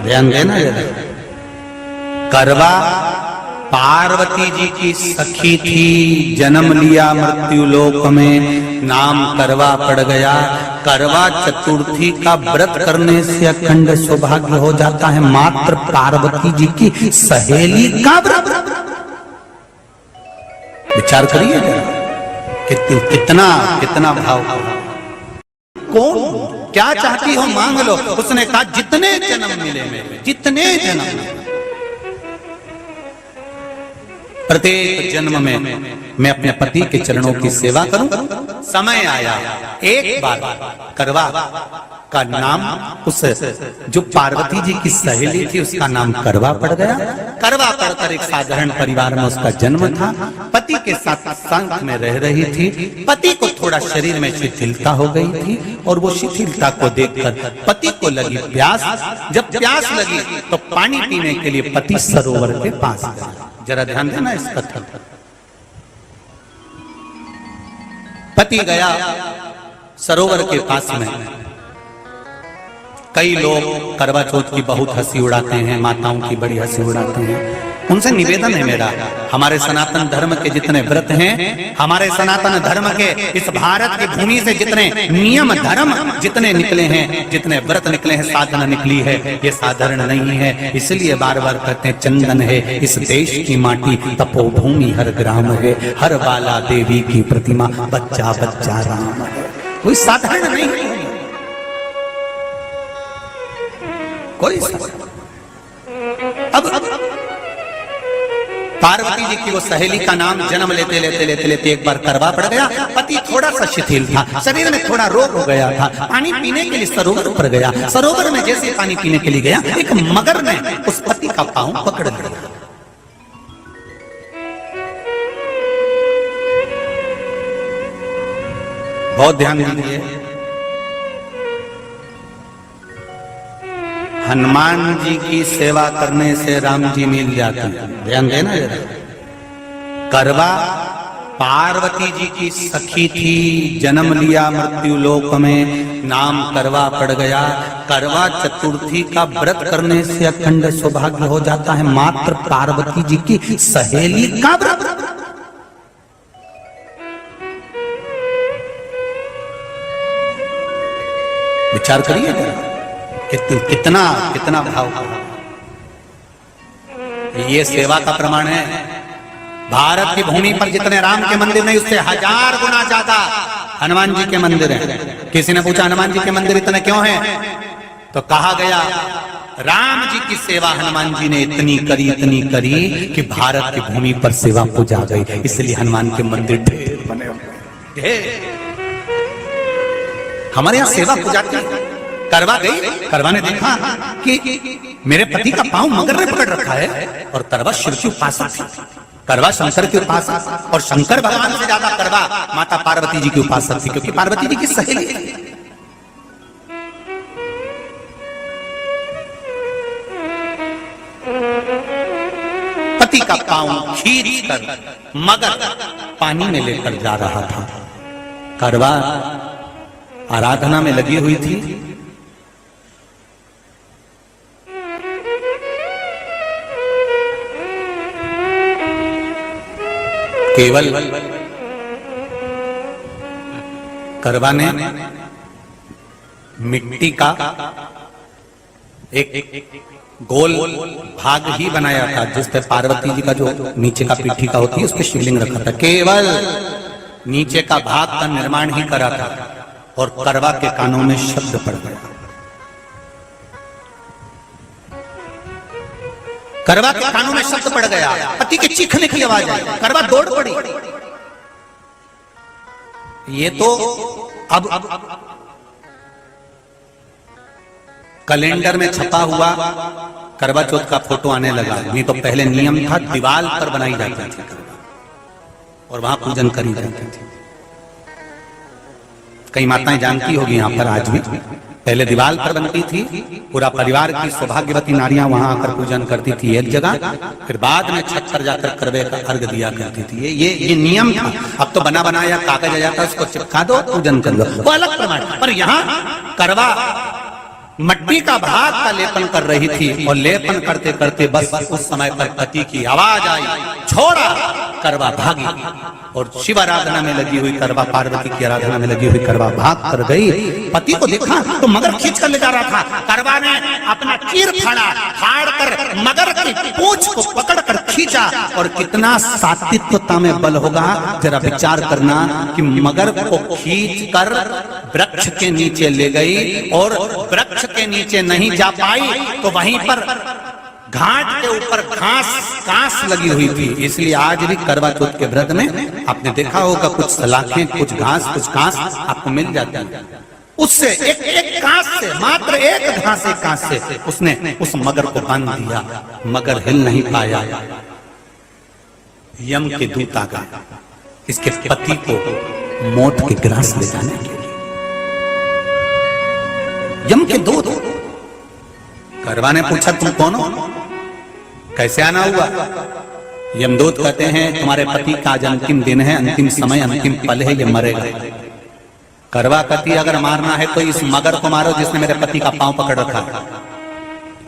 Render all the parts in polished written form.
ध्यान देना जरा। करवा पार्वती जी की सखी थी, जन्म लिया मृत्यु लोक में, नाम करवा पड़ गया। करवा चतुर्थी का व्रत करने से अखंड सौभाग्य हो जाता है। मात्र पार्वती जी की सहेली का व्रत, विचार करिए कितना कितना भाव। कौन क्या चाहती हो मांग लो। उसने कहा जितने जन्म मिले मेरे, जितने जन्म, प्रत्येक जन्म में मैं अपने पति के चरणों की सेवा करूं। समय आया, एक बार करवा का नाम, उस जो पार्वती जी की सहेली थी उसका नाम करवा पड़ गया। करवा पड़कर एक साधारण परिवार में उसका जन्म था। पति के साथ संग में रह रही थी। पति को थोड़ा शरीर में शिथिलता हो गई थी और वो शिथिलता को देखकर पति को लगी प्यास। जब प्यास लगी तो पानी पीने के लिए पति सरोवर के पास गया। जरा ध्यान देना इस कथन पर। पति गया सरोवर के पास में। कई लोग करवा चौथ की बहुत हंसी उड़ाते हैं, माताओं की बड़ी हंसी उड़ाते हैं। उनसे निवेदन है मेरा, हमारे सनातन धर्म के जितने व्रत हैं, हमारे सनातन धर्म के इस भारत की भूमि से जितने नियम धर्म जितने निकले हैं, जितने व्रत निकले हैं, साधना निकली है, ये साधारण नहीं है। इसलिए बार बार कहते हैं चंदन है इस देश की माटी, तपोभूमि हर ग्राम है, हर बाला देवी की प्रतिमा, बच्चा बच्चा राम है। कोई साधारण नहीं है, कोई अब पार्वती जी की वो सहेली का नाम जन्म लेते लेते लेते लेते एक बार करवा पड़ गया। पति थोड़ा सा शिथिल था, शरीर में थोड़ा रोग हो गया था। पानी पीने के लिए सरोवर पर गया। सरोवर में जैसे पानी पीने के लिए गया, एक मगर ने उस पति का पांव पकड़ लिया। बहुत ध्यान दीजिए, हनुमान जी की सेवा करने से राम जी मिल जाते हैं। ध्यान देना जरा। करवा पार्वती जी की सखी थी, जन्म लिया मृत्यु लोक में, नाम करवा पड़ गया। करवा चतुर्थी का व्रत करने से अखंड सौभाग्य हो जाता है। मात्र पार्वती जी की सहेली का व्रत। विचार करिए जरा कितना कितना भाव। ये सेवा का प्रमाण है। भारत की भूमि पर जितने राम के मंदिर नहीं, उससे 1000 गुना ज्यादा हनुमान जी के मंदिर हैं। किसी ने पूछा हनुमान जी के मंदिर इतने क्यों हैं, तो कहा गया राम जी की सेवा हनुमान जी ने इतनी करी कि भारत की भूमि पर सेवा पूजा गई। इसलिए हनुमान के मंदिर ढेर बने हुए। हमारे यहाँ सेवा पूजाती करवा गई। करवा ने देखा कि मेरे पति का पांव मगर ने पकड़ रखा है और करवा शिव की उपासक थी। करवा शंकर की उपासक, और शंकर भगवान से ज्यादा करवा माता पार्वती जी की उपासक थी, क्योंकि पार्वती जी की सहेली थी। पति का पांव खींच कर मगर पानी में लेकर जा रहा था। करवा आराधना में लगी हुई थी। केवल करवा ने मिट्टी का एक गोल भाग ही बनाया था, जिस पे पार्वती जी का जो नीचे का पीठी का होती है उस पे शिवलिंग रखा था। केवल नीचे का भाग का निर्माण ही करा था और करवा के कानों में शब्द पड़ गया। करवा के कानों में शब्द पड़ गया, पति के चीखने की आवाज आई। करवा दौड़ पड़ी। ये तो अब कैलेंडर में छपा हुआ करवा चौथ का फोटो आने लगा। नहीं तो पहले नियम था दीवार पर बनाई जाती थी और वहां पूजन करी जाती थी। कई माताएं जानती होगी यहाँ पर आज भी, पहले दीवार पर बनती थी। पूरा परिवार की सौभाग्यवती नारियां वहां आकर पूजन करती थी एक जगह, फिर बाद में छत पर जाकर करवे का अर्घ दिया करती थी। ये नियम था। अब तो बना बनाया कागज आ जाता है, उसको चिपका दो, पूजन कर लो, वो अलग प्रमाण। पर यहाँ करवा मट्टी का भाग का लेपन कर रही थी और लेपन करते करते बस उस समय पर पति की आवाज आई, छोड़ा। करवा भागी और शिव आराधना में लगी हुई करवा, पार्वती की आराधना में लगी हुई करवा भाग कर गई। पति को देखा तो मगर खींच कर ले जा रहा था। करवा ने अपना चीर फाड़ कर मगर की पूंछ को पकड़ कर खींचा। और कितना सात्विकता में बल होगा, जरा विचार करना कि मगर को खींच कर वृक्ष के नीचे ले गई और वृक्ष के नीचे नहीं जा पाई तो वहीं पर घाट के ऊपर घास लगी हुई थी। इसलिए आज भी करवा चौथ के व्रत में आपने देखा होगा कुछ सलाखें, कुछ घास आपको मिल जाती है। उससे एक घास से, मात्र एक घास से उसने उस मगर को बांध दिया। मगर हिल नहीं पाया। यम के दूत आ गए इसके पति को मौत के ग्रास ले जाने के लिए। यम के दूत। करवा ने पूछा तुम कौन हो, कैसे आना हुआ? यमदूत कहते हैं तुम्हारे पति का आज अंतिम दिन है, अंतिम समय, अंतिम पल है, ये मरेगा। करवा कहती अगर मारना है तो इस मगर को मारो जिसने मेरे पति का पांव पकड़ रखा।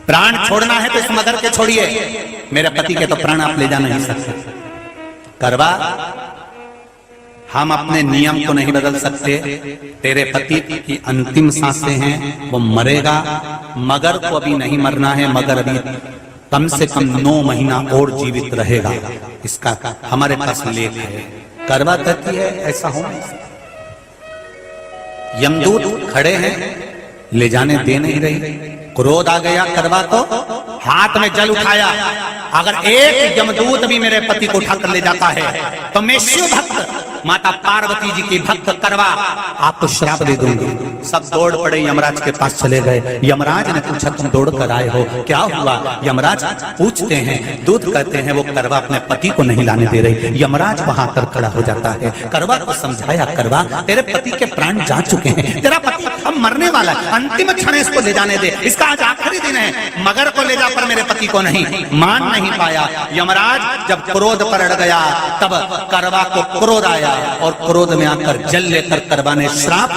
प्राण छोड़ना है तो इस मगर के छोड़िए, मेरे पति के तो प्राण आप ले जा नहीं सकते। करवा, हम अपने नियम को नहीं बदल सकते। तेरे पति की अंतिम सांसें हैं, वो मरेगा। मगर को अभी नहीं मरना है, मगर अभी कम से कम 9 महीना और जीवित रहेगा। इसका हमारे पास लेख है। करवा कहती है ऐसा हो नहीं सकता। यमदूत खड़े हैं, ले जाने दे नहीं रही। क्रोध आ गया करवा को, हाथ में जल उठाया। अगर एक यमदूत भी मेरे पति को उठाकर ले जाता है तो मैं शिव भक्त माता पार्वती जी की भक्त करवा आपको श्राप दे दूंगी। सब दौड़ पड़े, यमराज के पास चले गए। यमराज ने पूछा तुम दौड़ कर आए हो, क्या हुआ? यमराज पूछते हैं, दूत कहते हैं वो करवा अपने पति को नहीं लाने दे रही। यमराज वहां पर खड़ा हो जाता है। करवा को समझाया, करवा तेरे पति के प्राण जा चुके हैं, तेरा पति अब मरने वाला है, अंतिम क्षण इसको ले जाने दे, इसका आज आखिरी दिन है। मगर को ले जा पर मेरे पति को नहीं। मान नहीं पाया। यमराज जब क्रोध पर अड़ गया तब करवा को क्रोध आया और क्रोध में आकर जल लेकर करवा ने श्राप